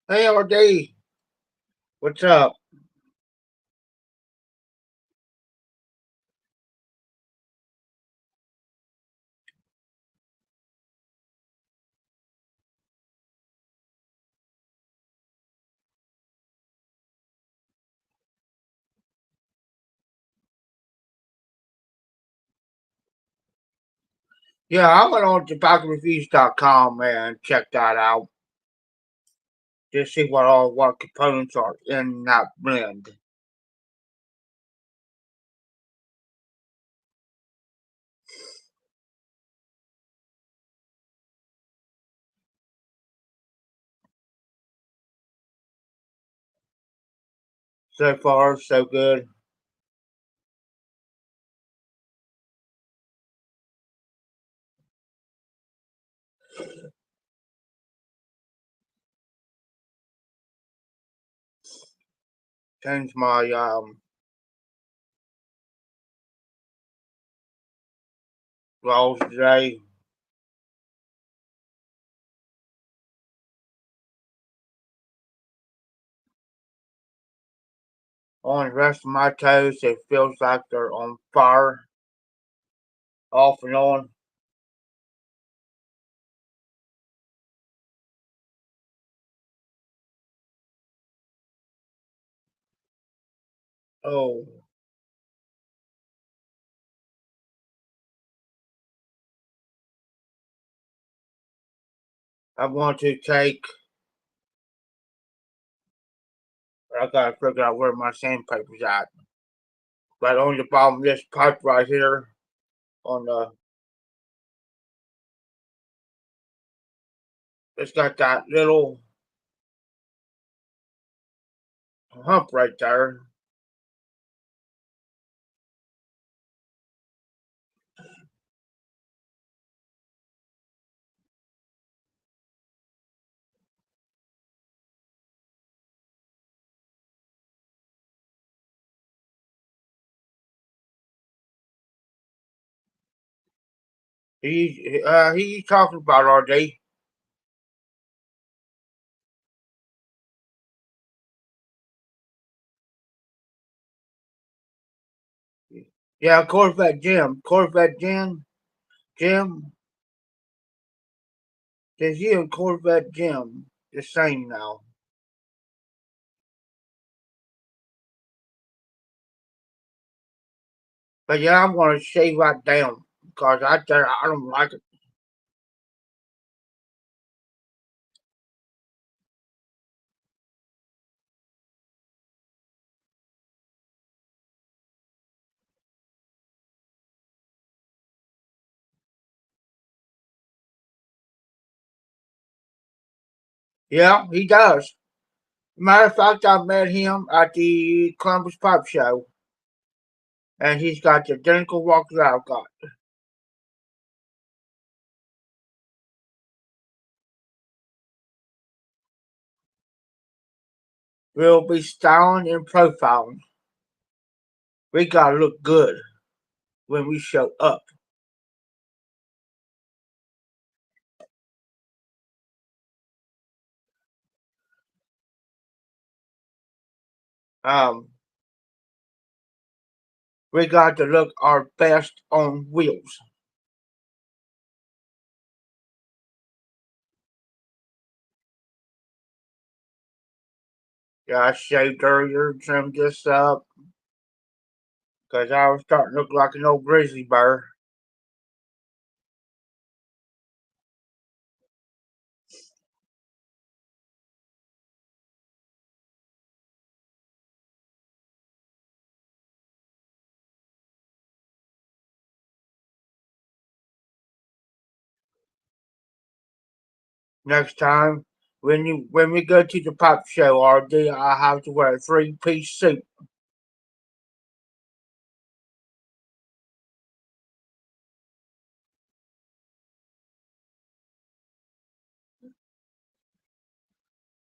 Hey, RD, what's up? Yeah, I went on tobaccoreviews.com and checked that out to see what components are in that blend. So far, so good. Changed my rolls today. On the rest of my toes, it feels like they're on fire, off and on. Oh, I want to take. I gotta figure out where my sandpaper's at. But on the bottom of this pipe right here, on the, it's got that little hump right there. He's talking about RD. Yeah, Corvette Jim. Corvette Jim. There's you and Corvette Jim the same now. But yeah, I'm gonna shave that down because I don't like it. Yeah, he does. Matter of fact, I met him at the Columbus Pipe Show, and he's got the identical walk that I've got. We'll be styling and profiling. We gotta look good when we show up. Um, we got to look our best on wheels. Yeah, I shaved earlier, trimmed this up because I was starting to look like an old grizzly bear. Next time, when we go to the pop show, RD, I have to wear a three-piece suit.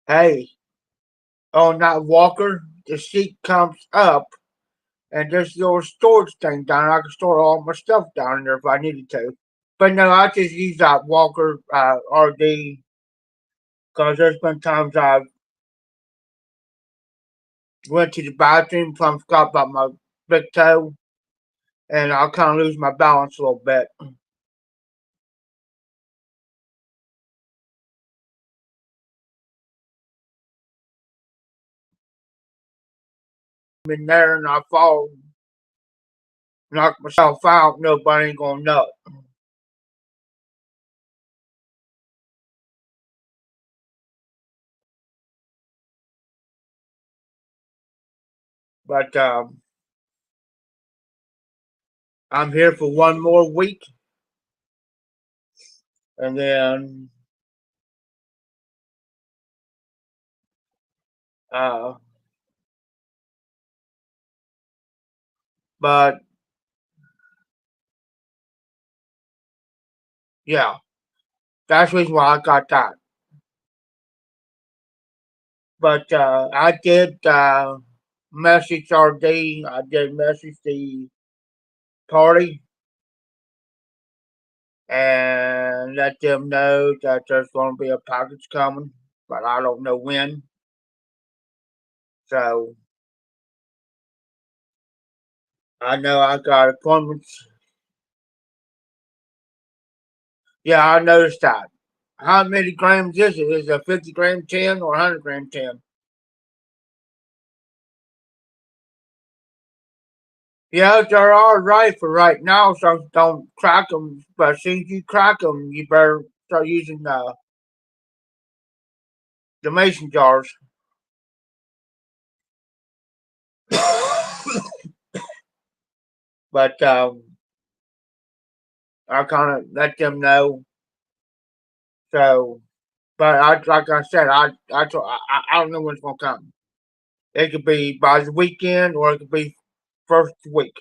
Hey, on that walker, the seat comes up, and there's a little storage thing down. I can store all my stuff down in there if I needed to. But no, I just use that walker, RD, because there's been times I've went to the bathroom, so I forgot about my big toe, and I kind of lose my balance a little bit. I'm in there and I fall, knock myself out, nobody ain't gonna know. But I'm here for one more week, and then uh, but yeah, that's the reason why I got that. But I did message RD. I did message the party and let them know that there's going to be a package coming, but I don't know when. So I know I got appointments. Yeah, I noticed that. How many grams is it? Is it a 50-gram tin or 100-gram tin? Yeah, they're all right for right now, so don't crack them. But as soon as you crack them, you better start using the mason jars. But I kind of let them know. So, but like I said, I don't know when it's gonna come. It could be by the weekend, or it could be first week.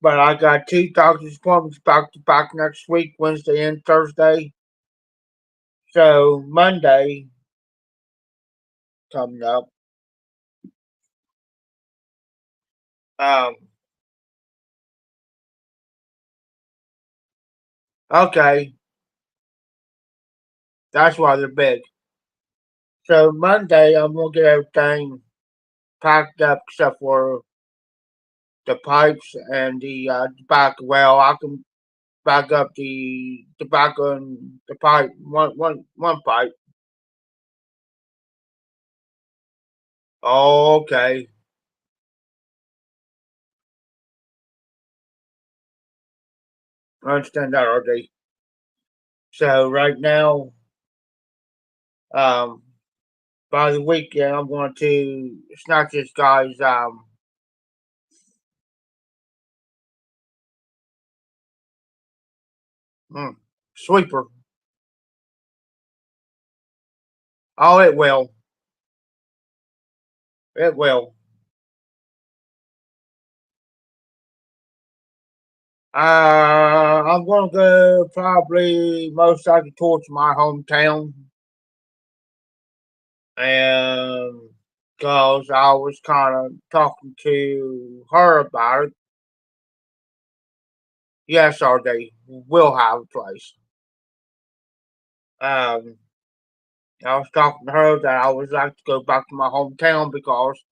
But I got two doctor's appointments back to back next week, Wednesday and Thursday. So Monday coming up. Um, okay, that's why they're big. So Monday I'm gonna get everything packed up except for the pipes and the back well. I can back up the tobacco and the pipe, one pipe. Okay, I understand that already. So right now, um, by the weekend, I'm going to snatch this guy's mm, sweeper. Oh, it will. It will. I'm gonna go probably most likely towards my hometown, and because I was kind of talking to her about it. Yes, RD will have a place. Um, I was talking to her that I would like to go back to my hometown because,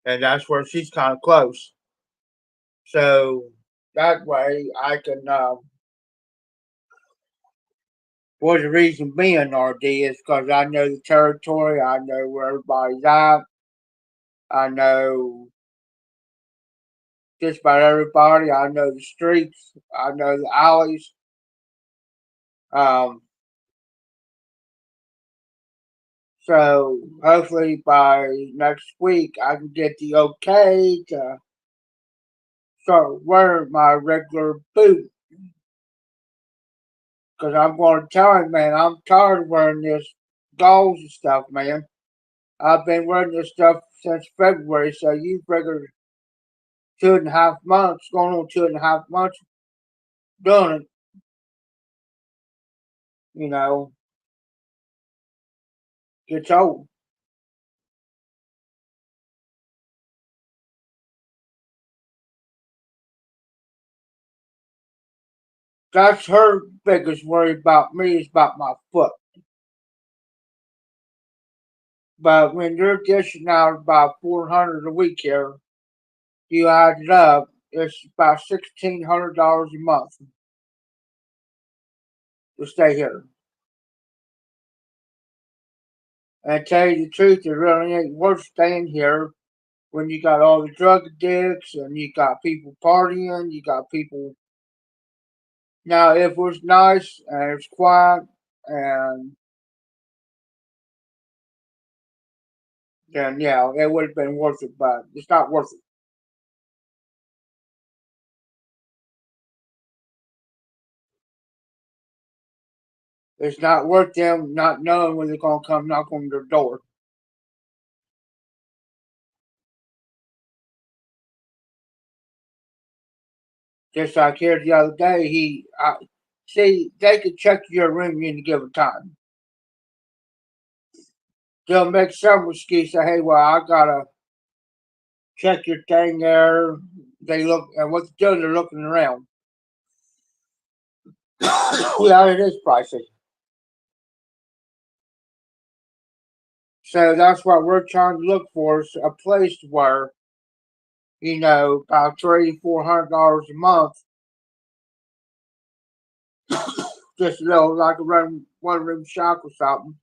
and that's where she's kind of close. So that way I can. For the reason being, RD, is because I know the territory, I know where everybody's at, I know just about everybody, I know the streets, I know the alleys. Um, so hopefully by next week I can get the okay to start wearing my regular boot. Because I'm going to tell him, man, I'm tired of wearing this gauze and stuff, man. I've been wearing this stuff since February, so you figure 2.5 months, going on 2.5 months doing it, you know, gets old. That's her biggest worry about me is about my foot. But when you're dishing out about 400 a week here, you add it up, it's about $1,600 a month to stay here. And to tell you the truth, it really ain't worth staying here when you got all the drug addicts and you got people partying, you got people. Now, if it was nice and it's quiet, and then yeah, it would have been worth it, but it's not worth it. It's not worth them not knowing when they're gonna come knock on their door. Just like here the other day, see they could check your room in to give a time. They'll make some excuse say, "Hey, well, I gotta check your thing there." They look, and what they're doing, they're looking around. Yeah, it is pricey. So that's what we're trying to look for, is a place where, about $300-400 a month, just like a one room shack or something.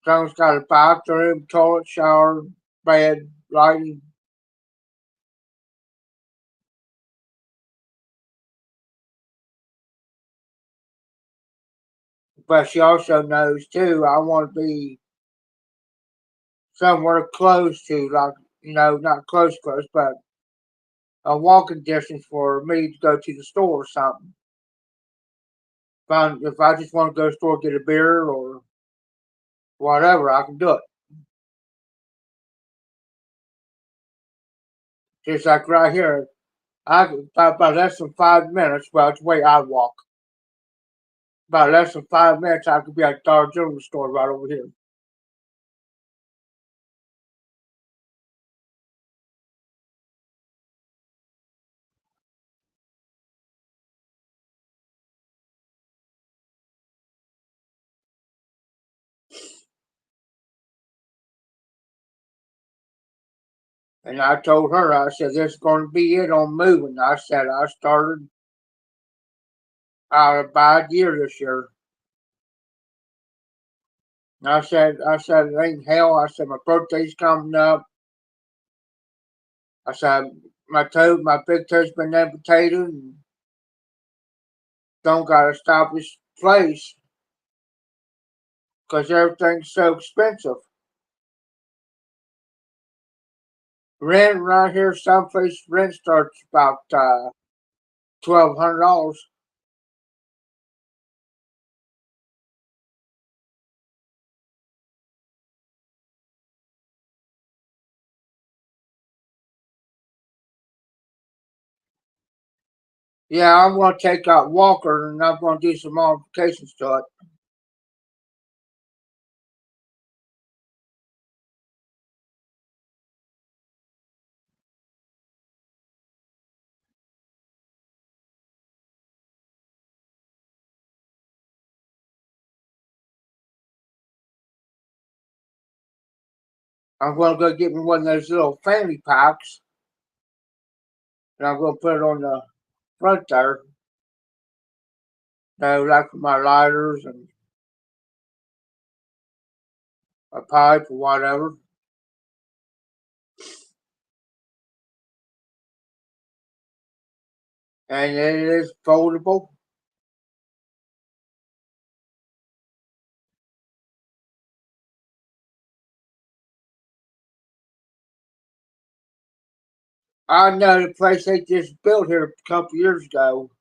Someone's got a bathroom, toilet, shower, bed, lighting. But she also knows too, I want to be somewhere close to, like, not close, but a walking distance for me to go to the store or something. If I just want to go to the store get a beer or whatever, I can do it. Just like right here, I about less than 5 minutes. Well, it's the way I walk. About less than 5 minutes, I could be at the Dollar General store right over here. And I told her, I said, this is going to be it on moving. I said, I started out a bad year this year. And I said, it ain't hell. I said, my birthday's coming up. I said, my big toe's been amputated and don't got to stop this place because everything's so expensive. Rent right here, someplace rent starts about $1,200. Yeah, I'm gonna take out Walker and I'm gonna do some modifications to it. I'm gonna go get me one of those little fanny packs and I'm gonna put it on the front there. Like for my lighters and a pipe or whatever. And it is foldable. I know the place they just built here a couple years ago.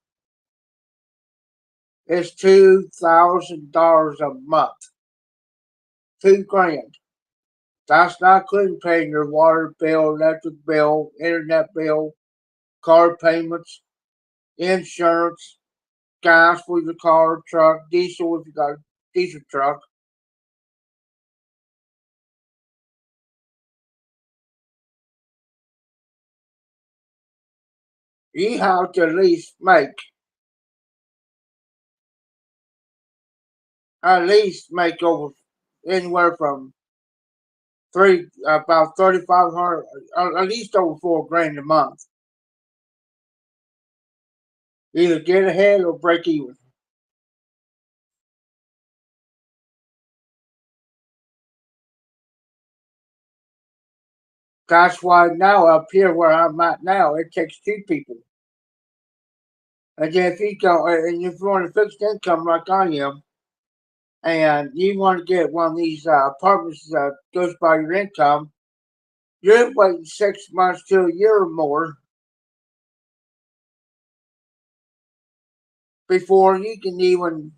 It's $2,000 a month. 2 grand. That's not including paying your water bill, electric bill, internet bill, car payments, insurance, gas for your car, truck, diesel if you got a diesel truck. You have to at least make over anywhere from about 3,500, at least over $4,000 a month. Either get ahead or break even. That's why now up here where I'm at now, it takes two people. And then if you go, and if you want a fixed income like I am, and you want to get one of these apartments that goes by your income, you're waiting 6 months to a year or more before you can even.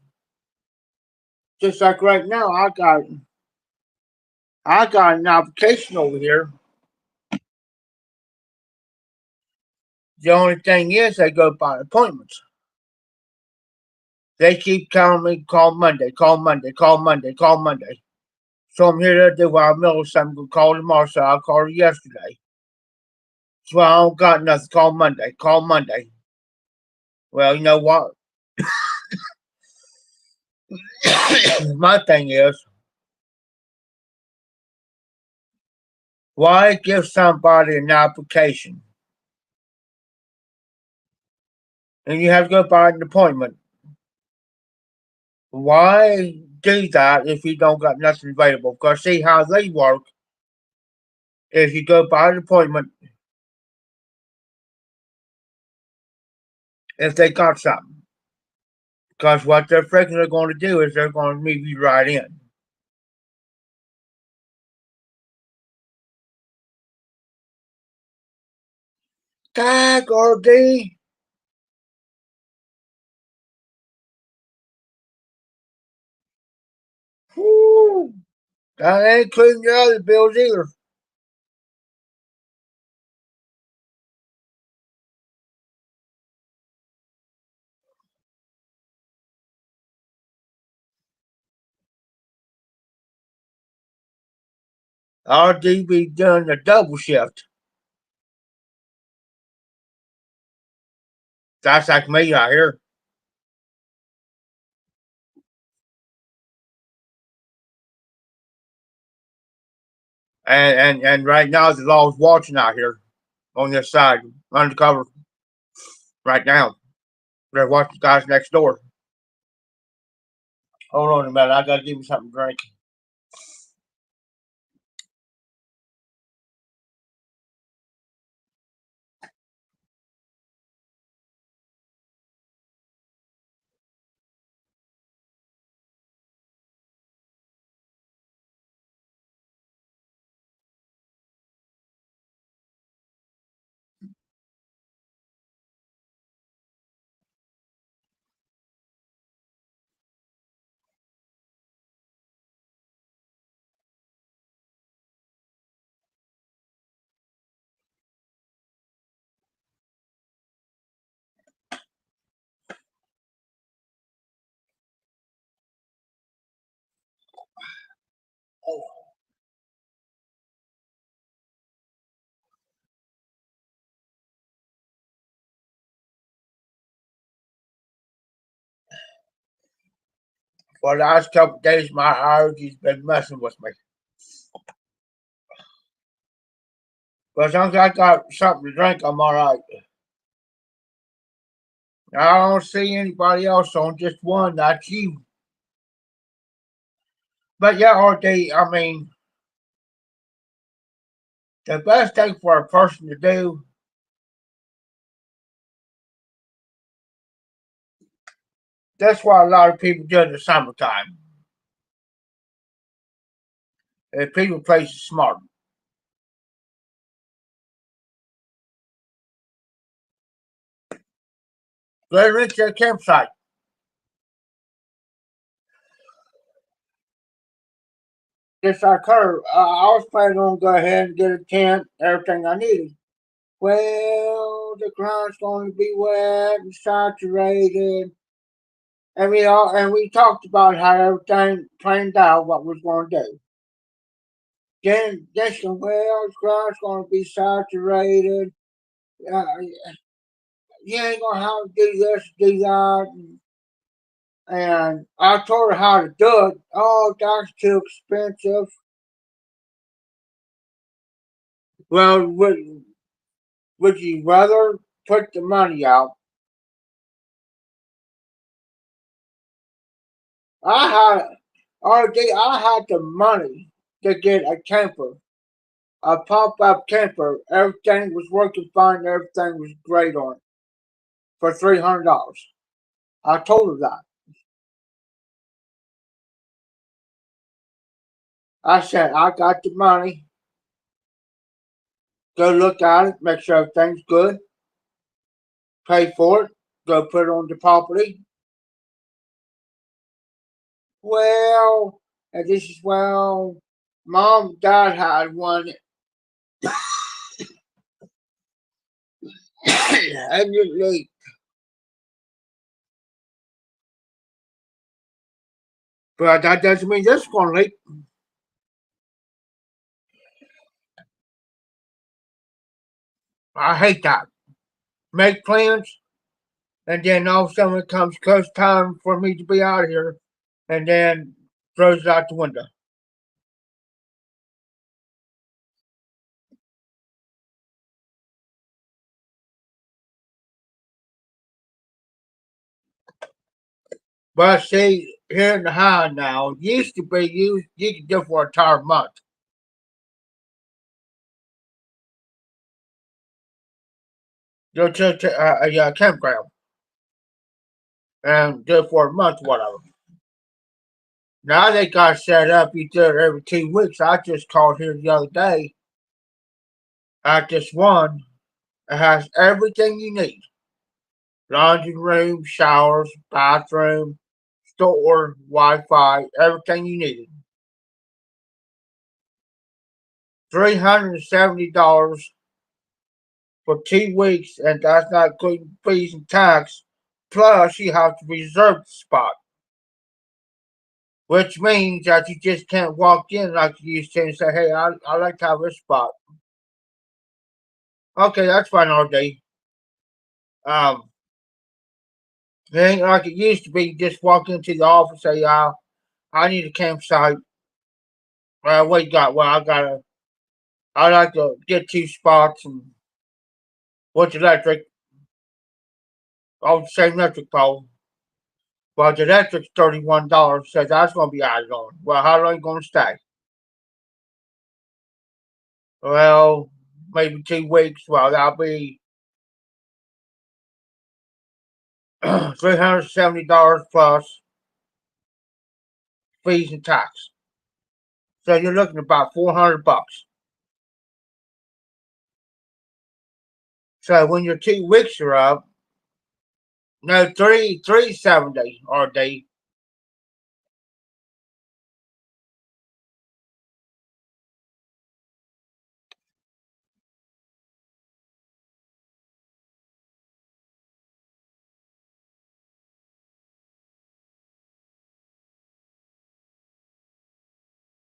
Just like right now, I got an application over here. The only thing is, they go by appointments. They keep telling me call Monday, call Monday, call Monday, call Monday. So I'm here to do while I'm middle of something. Call tomorrow, so I called her yesterday. So I don't got nothing. Call Monday, call Monday. Well, you know what? My thing is, why give somebody an application and you have to go by an appointment? Why do that if you don't got nothing available? Because see how they work. If you go by an appointment, if they got something. Because what they're freaking going to do is they're going to move you right in. Tag or D. Whoo. That ain't including your other bills either. RD be doing a double shift. That's like me out here. And right now the law's watching out here on this side, undercover right now. They're watching the guys next door. Hold on a minute, I gotta give me something to drink. For the last couple of days, my allergies been messing with me. But as long as I got something to drink, I'm all right. I don't see anybody else on just one. That's you. But yeah, RD, I mean, the best thing for a person to do, that's what a lot of people do in the summertime. If people play smart. Go and reach their campsite. Just like her, I was planning on go ahead and get a tent, everything I needed. Well, the ground's going to be wet and saturated. And we talked about how everything planned out what we was going to do. Then this one, well, the ground's going to be saturated. Uh, you ain't going to have to do this, do that. And I told her how to do it. Oh, that's too expensive. Well, would you rather put the money out? I had, I had the money to get a camper, a pop-up camper. Everything was working fine. Everything was great on it for $300. I told her that. I said I got the money. Go look at it, make sure everything's good. Pay for it. Go put it on the property. Well, and this is mom and dad had one, and it leaked. But that doesn't mean this one leak. I hate that. Make plans, and then all of a sudden it comes close time for me to be out of here, and then throws it out the window. But see, here in the high now, it used to be you could do for an entire month. Go to a campground and do it for a month, whatever. Now they got set up. You do it every 2 weeks. I just called here the other day at this one. It has everything you need: laundry room, showers, bathroom, store, Wi-Fi, everything you needed. $370 for 2 weeks, and that's not including fees and tax. Plus, you have to reserve the spot, which means that you just can't walk in like you used to and say, "Hey, I like to have this spot." Okay, that's fine all day. Um, it ain't like it used to be. You just walk into the office, say, I need a campsite." What you got? Well, I like to get 2 spots and what's electric? Oh, the same electric pole. Well, the electric's $31. Says that's going to be added on. Well, how long you going to stay? Well, maybe 2 weeks. Well, that'll be $370 plus fees and tax. So you're looking at about $400. So when your 2 weeks are up, no, 370 or day.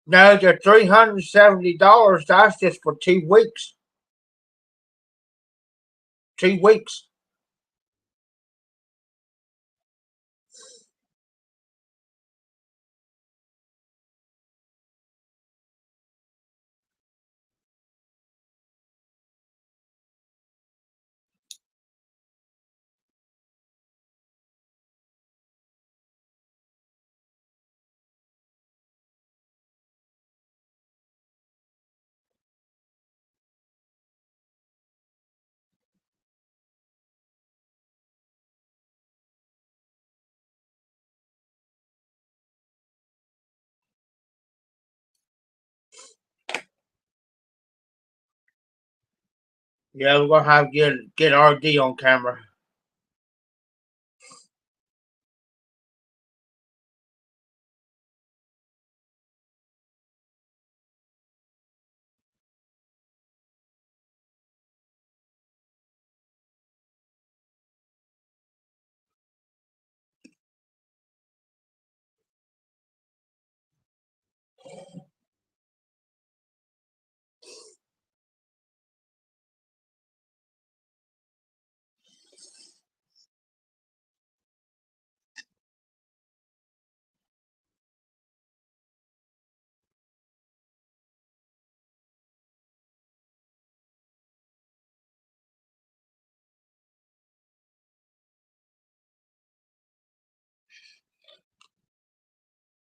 No, the $370, that's just for 2 weeks. 2 weeks. Yeah, we're gonna have to get RD on camera.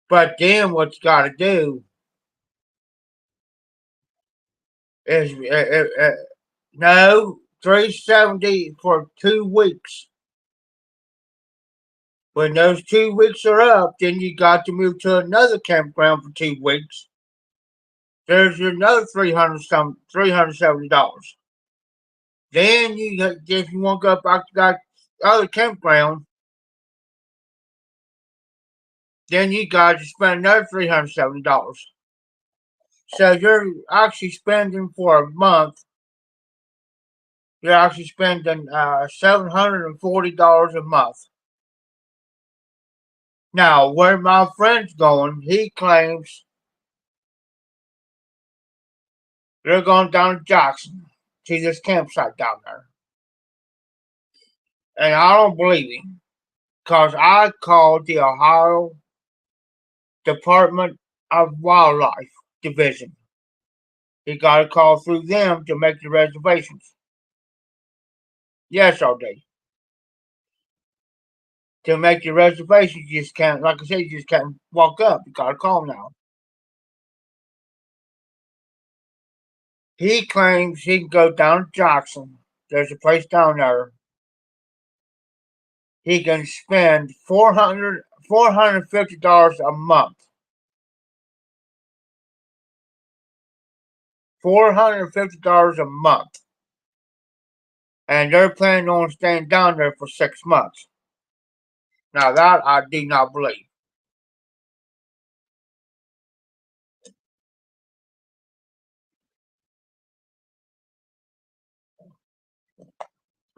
But then what you got to do is no $370 for 2 weeks. When those 2 weeks are up, then you got to move to another campground for 2 weeks. There's another $370. Then if you want to go back to that other campground, then you got to spend another $370. So you're actually spending for a month. You're actually spending $740 a month. Now, where my friend's going, he claims they're going down to Jackson, to this campsite down there. And I don't believe him, because I called the Ohio Department of Wildlife Division. He got a call through them to make the reservations. Yes, RD. To make the reservations, you just can't, like I said, you just can't walk up. You got to call now. He claims he can go down to Jackson. There's a place down there. He can spend $450 a month. $450 a month. And they're planning on staying down there for 6 months. Now that I do not believe.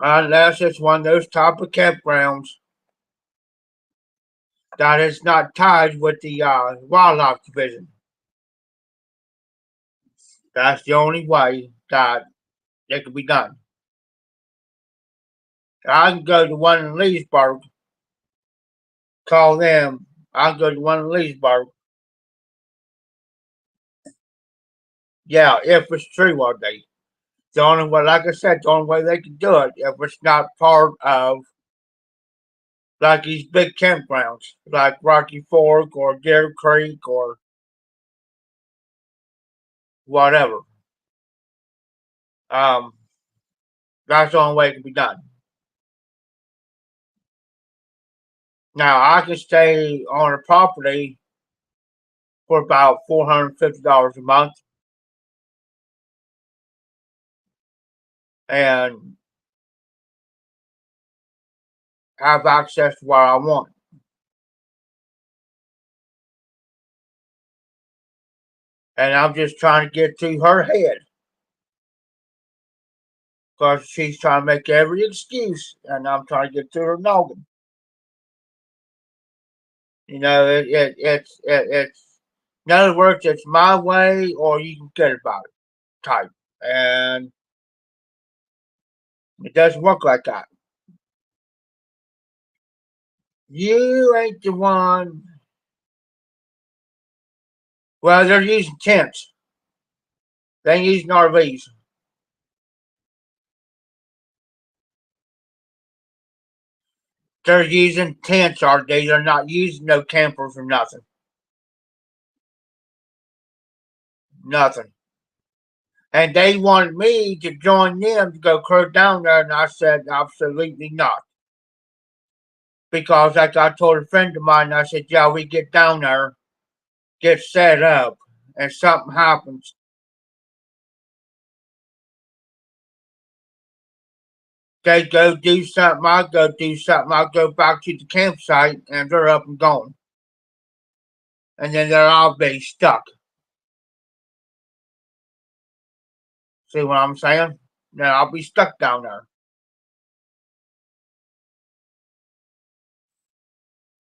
Unless it's one of those type of campgrounds that is not tied with the wildlife division. That's the only way that it can be done. I can go to one in Leesburg, call them. I can go to one in Leesburg. Yeah, if it's true, are they? The only way, like I said, the only way they can do it if it's not part of like these big campgrounds, like Rocky Fork or Deer Creek or whatever. Um, that's the only way it can be done. Now I can stay on a property for about $450 a month, and have access to what I want. And I'm just trying to get to her head because she's trying to make every excuse, and I'm trying to get to her noggin. You know, it's in other words, it's my way or you can get about it type, and it doesn't work like that. You ain't the one. Well, they're using tents. They ain't using RVs. They're using tents, are they? They're not using no campers or nothing. Nothing. And they wanted me to join them to go cruise down there, and I said absolutely not. Because like I told a friend of mine, I said, yeah, we get down there, get set up, and something happens. They go do something, I go do something, I go back to the campsite, and they're up and gone. And then they'll all be stuck. See what I'm saying? Then I'll be stuck down there.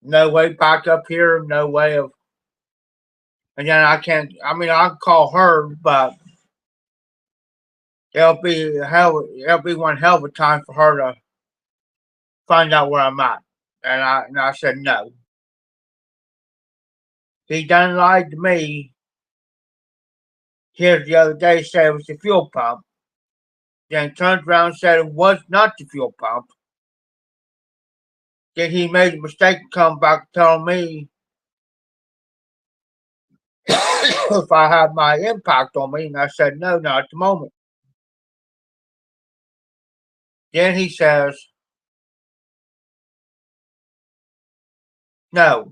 No way back up here, no way of. And then I can't, I mean, I can call her, but it'll be one hell of a time for her to find out where I'm at. And I said no. He done lied to me here the other day, said it was the fuel pump. Then turned around and said it was not the fuel pump. Then he made a mistake and come back telling me if I had my impact on me, and I said, no, not at the moment. Then he says, no.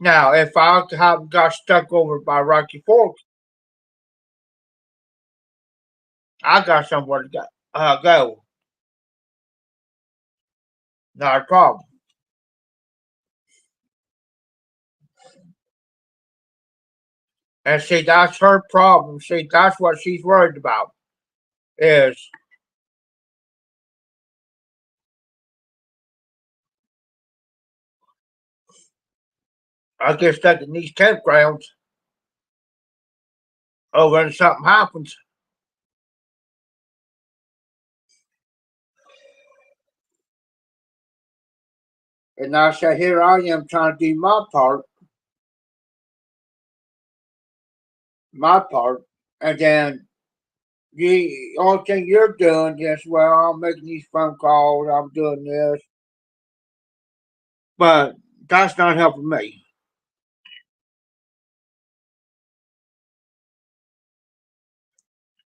Now, if I have got stuck over by Rocky Fork, I got somewhere to go. Not a problem. And see, that's her problem. See, that's what she's worried about. Is I get stuck in these campgrounds over and something happens. And I said, here I am trying to do my part, and then the only thing you're doing is, well, I'm making these phone calls, I'm doing this, but that's not helping me.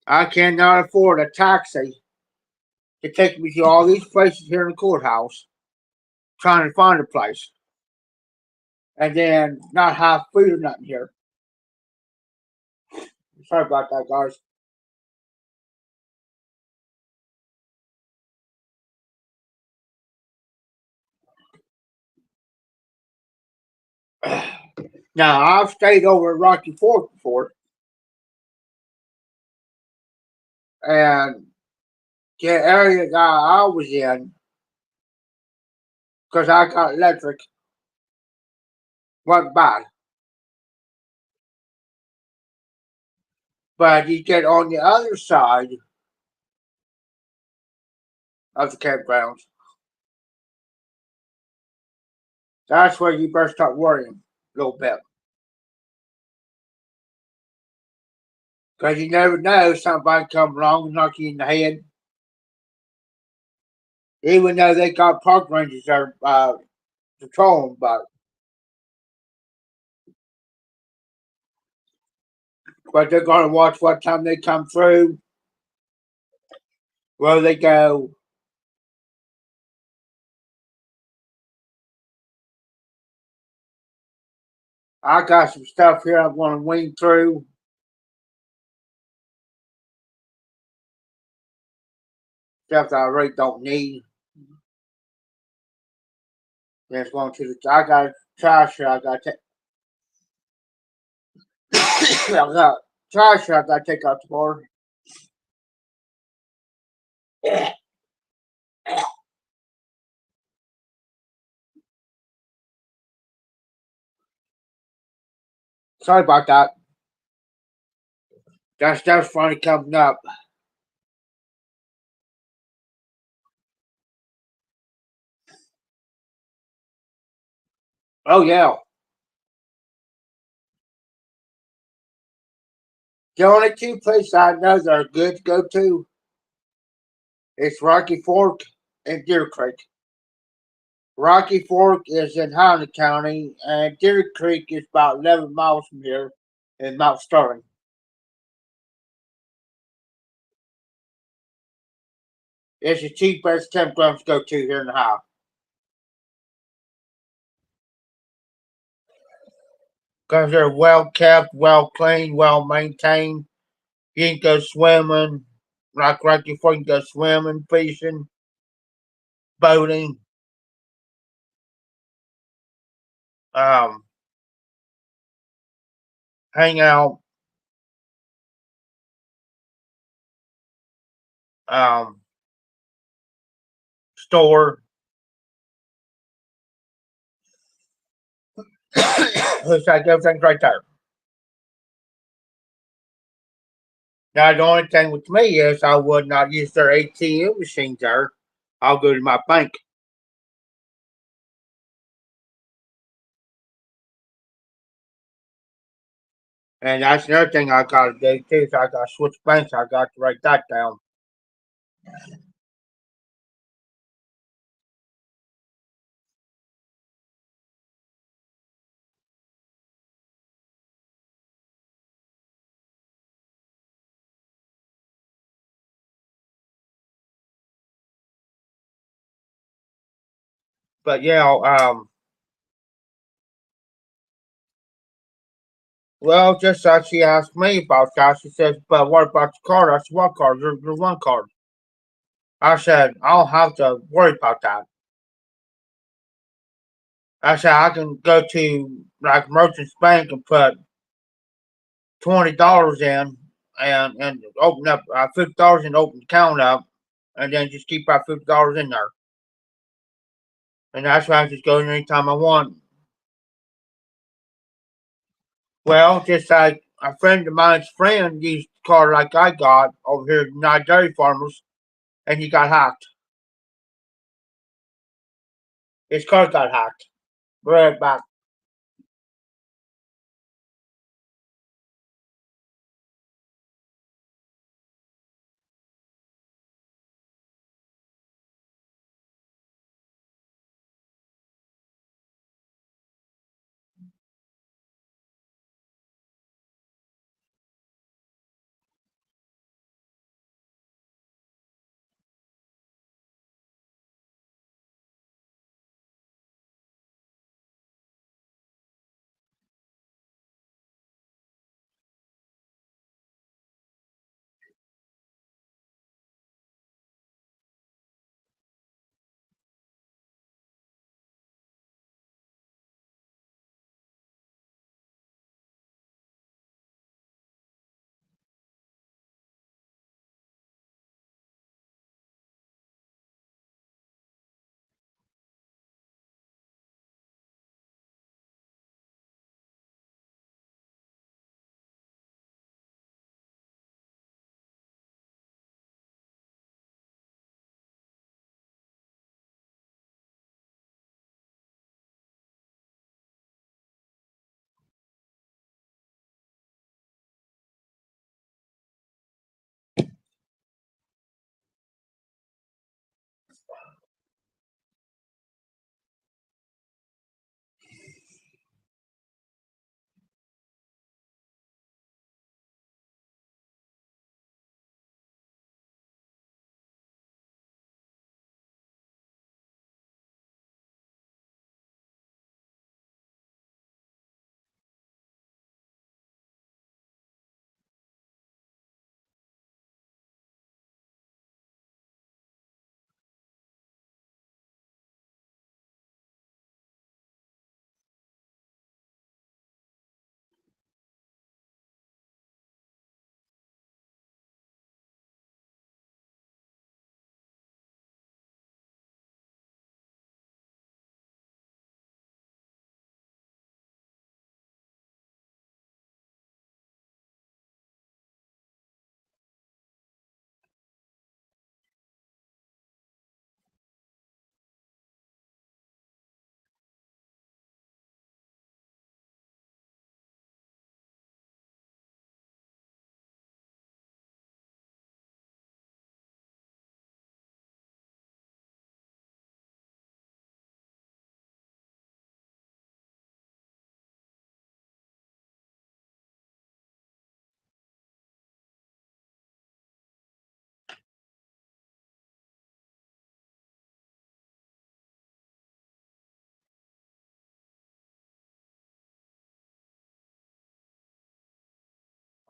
I cannot afford a taxi to take me to all these places here in the courthouse, trying to find a place, and then not have food or nothing here. Sorry about that, guys. Now, I've stayed over at Rocky Fork before, and the area that I was in, because I got electric, wasn't bad. But you get on the other side of the campgrounds, that's where you better start worrying a little bit. Because you never know, somebody come along and knock you in the head. Even though they got park rangers there patrolling, but they're going to watch what time they come through, where they go. I got some stuff here I want to wing through. Stuff that I really don't need. Just going to the. I got trash here. I got to. I got trash here. I got to take out the bar. Sorry about that. That stuff's finally coming up. Oh yeah. The only two places I know that are good to go to is Rocky Fork and Deer Creek. Rocky Fork is in Highland County, and Deer Creek is about 11 miles from here in Mount Sterling. It's the cheapest campground to go to here in the house because they're well kept, well cleaned, well maintained. You can go swimming, like Rocky Fork, you can go swimming, fishing, boating, um, hang out, um, store. Looks like everything's right there. Now, the only thing with me is I would not use their ATM machines there. I'll go to my bank. And that's another thing I got to do too. So I got to switch banks. I got to write that down. But yeah, well, just as she asked me about that, she says, "But what about the card?" I said, "What card? Your one card." I said, "I don't have to worry about that." I said, "I can go to like Merchants Bank and put $20 in and open up $50 and open the account up, and then just keep that $50 in there, and that's why I just go in anytime I want." Well, just like a friend of mine's friend used the card like I got over here at United Dairy Farmers, and he got hacked. His card got hacked. Right back.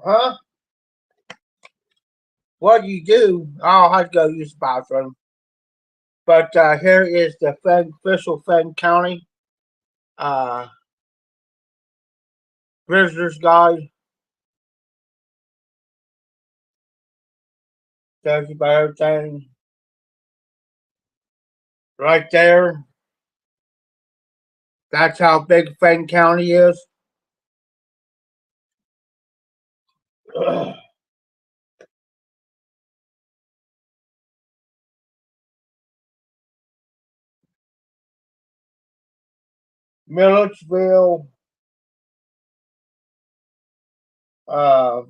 Huh? What do you do? I'll have to go use the bathroom. But here is the official Fenton County uh, Visitor's Guide. Tells you about everything right there. That's how big Fenton County is. Milledgeville, uh,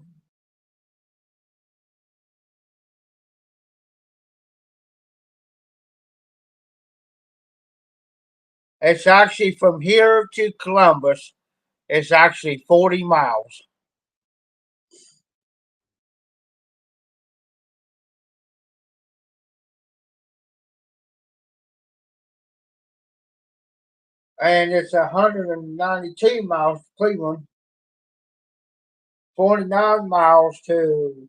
it's actually from here to Columbus. It's actually 40 miles. and it's 192 miles to Cleveland, 49 miles to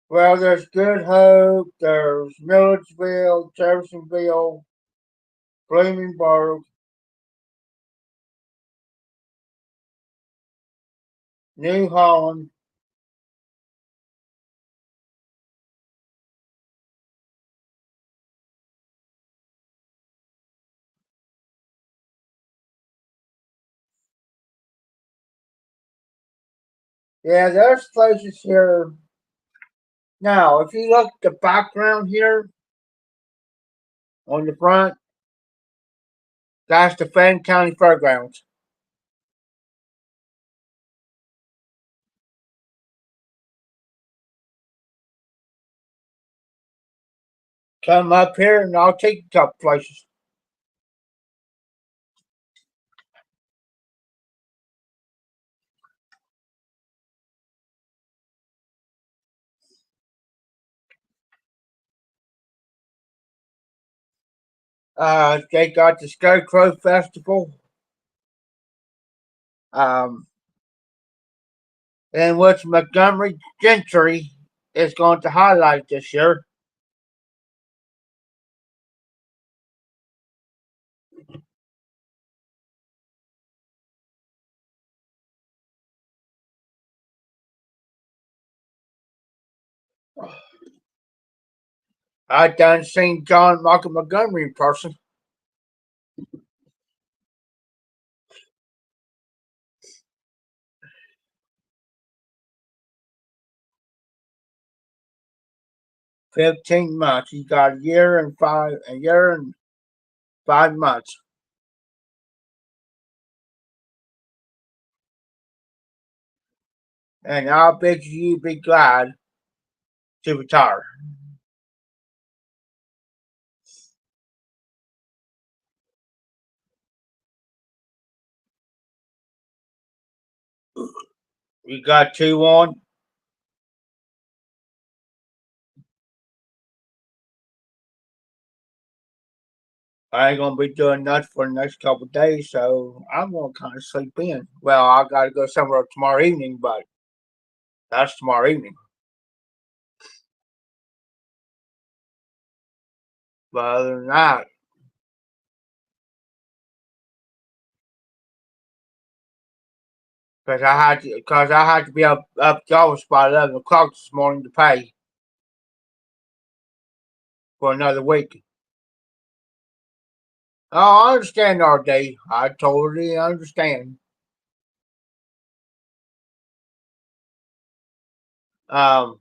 well, there's Good Hope, there's Milledgeville, Jeffersonville, Bloomingburg, New Holland. Yeah, there's places here. Now, if you look at the background here on the front, that's the Fenton County Fairgrounds. Come up here and I'll take you to a couple places. They got the Scarecrow Festival, um, in which Montgomery Gentry is going to highlight this year. I done seen John Michael Montgomery in person. 15 months. He got a year and 5 months. And I'll bet you be glad to retire. We got two on. I ain't gonna be doing nothing for the next couple of days, so I'm gonna kind of sleep in. Well, I gotta go somewhere tomorrow evening, but that's tomorrow evening. But other than that, because I had to be up the office by 11 o'clock this morning to pay for another week. Oh, I understand, RD. I totally understand. Um,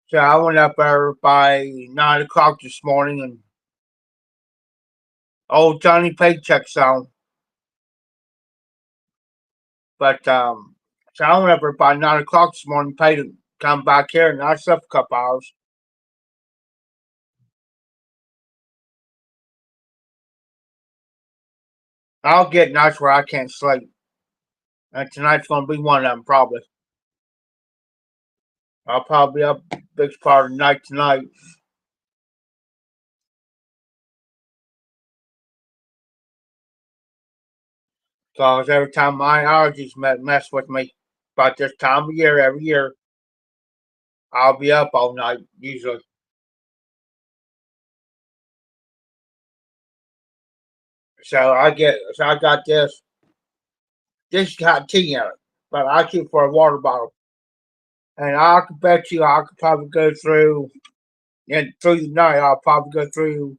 so I went up there by 9 o'clock this morning, and old Johnny Paycheck's on. But so I went up there by 9 o'clock this morning, paid to come back here, and I slept a couple hours. I'll get nights where I can't sleep, and tonight's gonna be one of them probably. I'll probably be up big part of the night tonight, because every time my allergies mess with me, about this time of year every year, I'll be up all night usually. So I got this. This got tea in it, but I keep for a water bottle, and I could bet you I could probably go through and through the night. I'll probably go through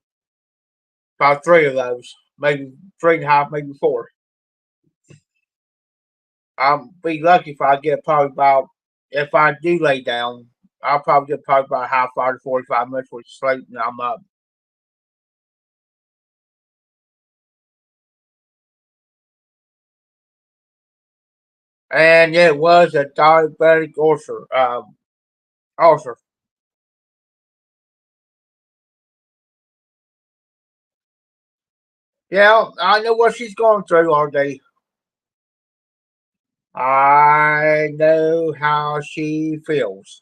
about three of those, maybe three and a half, maybe four. I'll be lucky if I get probably about if I do lay down. I'll probably get probably about a half hour to 45 minutes with sleep, and I'm up. And it was a diabetic ulcer. Ulcer. Yeah, I know what she's going through all day. I know how she feels.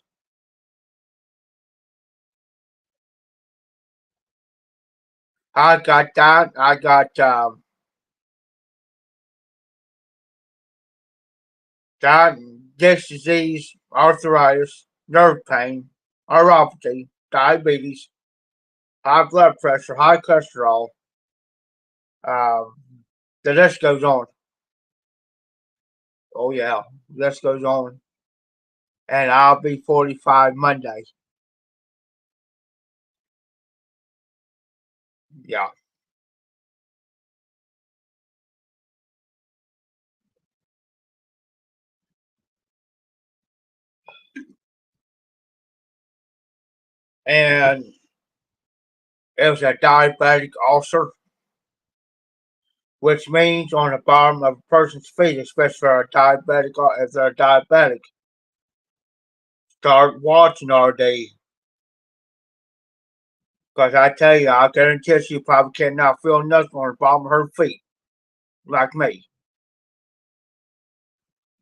I got that. I got that, disc disease, arthritis, nerve pain, neuropathy, diabetes, high blood pressure, high cholesterol. Um, the list goes on. Oh yeah, the list goes on. And I'll be 45 Monday. Yeah. And it was a diabetic ulcer, which means on the bottom of a person's feet, especially for a diabetic, if they're diabetic, start watching all day. Because I tell you, I guarantee you probably cannot feel nothing on the bottom of her feet, like me.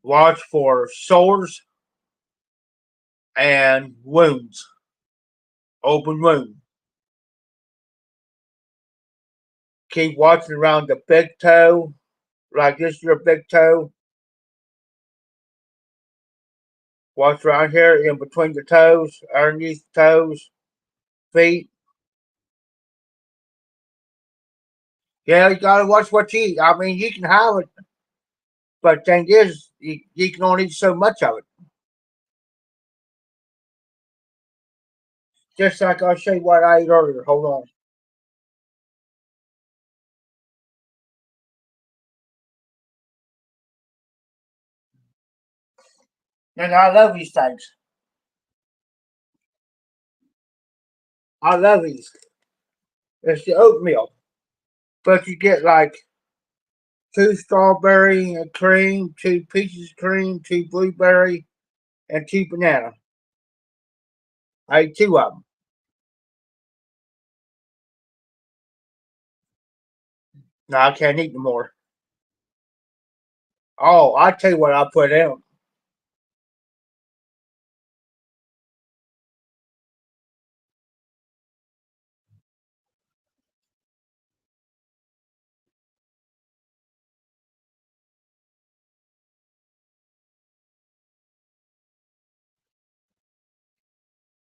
Watch for sores and wounds, open wound. Keep watching around the big toe, like this is your big toe. Watch around here in between the toes, underneath the toes, feet. Yeah, you gotta watch what you eat. I mean, you can have it, but the thing is, you can only eat so much of it. Just like I'll show you what I ate earlier. Hold on. And I love these things. I love these. It's the oatmeal, but you get like two strawberry and cream, two peaches cream, two blueberry, and two banana. I ate two of them. No, I can't eat no more. Oh, I tell you what I put in 'em.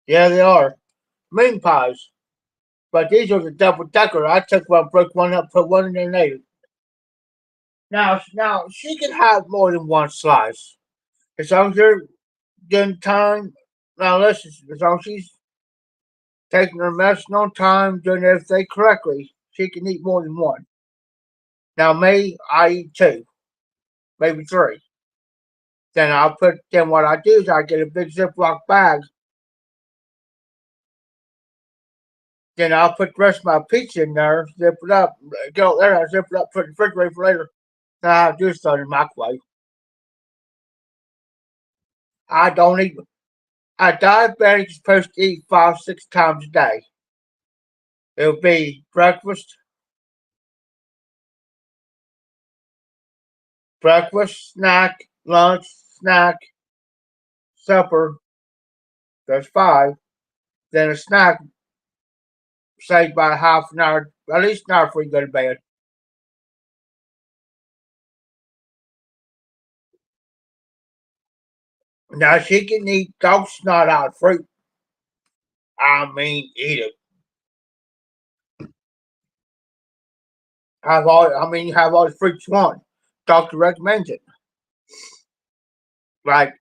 Yeah, they are moon pies. But these are the double decker. I took one, broke one up, put one in there and ate it. Now she can have more than one slice as long as you're getting time. Now listen, as long as she's taking her medicine on time, doing everything correctly, she can eat more than one. Now me, I eat two, maybe three. Then what I do is I get a big Ziploc bag. Then I'll put the rest of my pizza in there, zip it up, go there, I zip it up, put it in the refrigerator for later. Then I'll do stuff in the microwave. I don't eat. A diabetic is supposed to eat 5, 6 times a day. It'll be breakfast, snack, lunch, snack, supper. There's five. Then a snack, say about half an hour, at least an hour before you go to bed. Now she can eat dog snot out of fruit. I mean, eat it. Have all the fruits you want. Doctor recommends it. Like,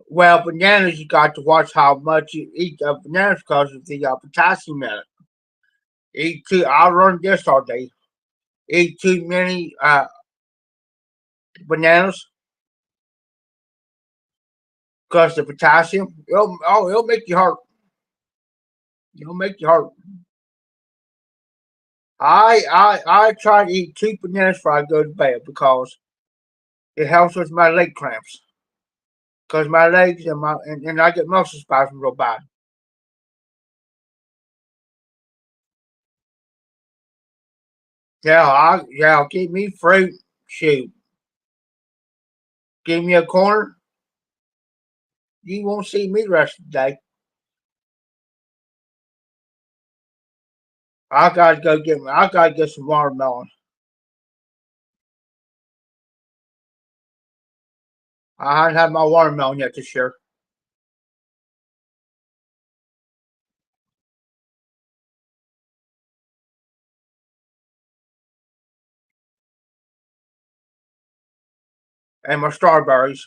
well, bananas, you got to watch how much you eat of bananas because of the potassium in it. Eat two, I'll run this all day. Eat too many bananas because the potassium, it'll make you hurt. It'll make you hurt. I try to eat two bananas before I go to bed because it helps with my leg cramps. Because my legs and I get muscle spasms real bad. Yeah, give me fruit. Shoot. Give me a corner. You won't see me the rest of the day. I gotta get some watermelon. I haven't had my watermelon yet this year. And my strawberries.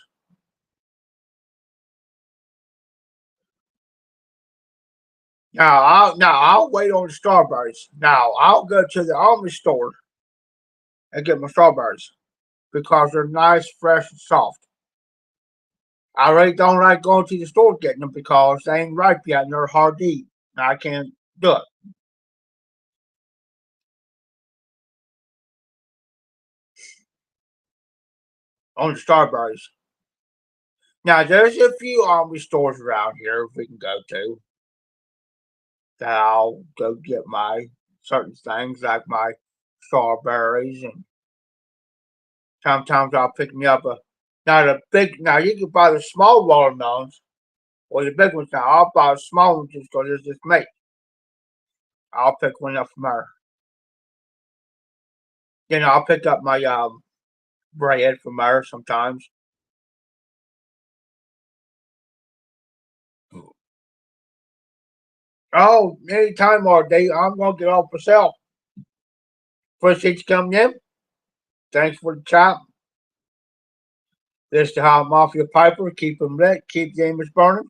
I'll wait on the strawberries. Now I'll go to the almond store and get my strawberries because they're nice, fresh, and soft. I really don't like going to the store getting them because they ain't ripe yet and they're hard to eat. And I can't do it on the strawberries. Now there's a few almond stores around here we can go to that I'll go get my certain things like my strawberries and sometimes I'll pick me up a not a big now you can buy the small watermelons or the big ones now. I'll buy the small ones just because it's just me. I'll pick one up from her. Then I'll pick up my bread from her sometimes. Oh, anytime all day, I'm gonna get off myself. Appreciate you coming in. Thanks for the chat. This is the Hot Mafia Piper. Keep them lit. Keep gamers burning.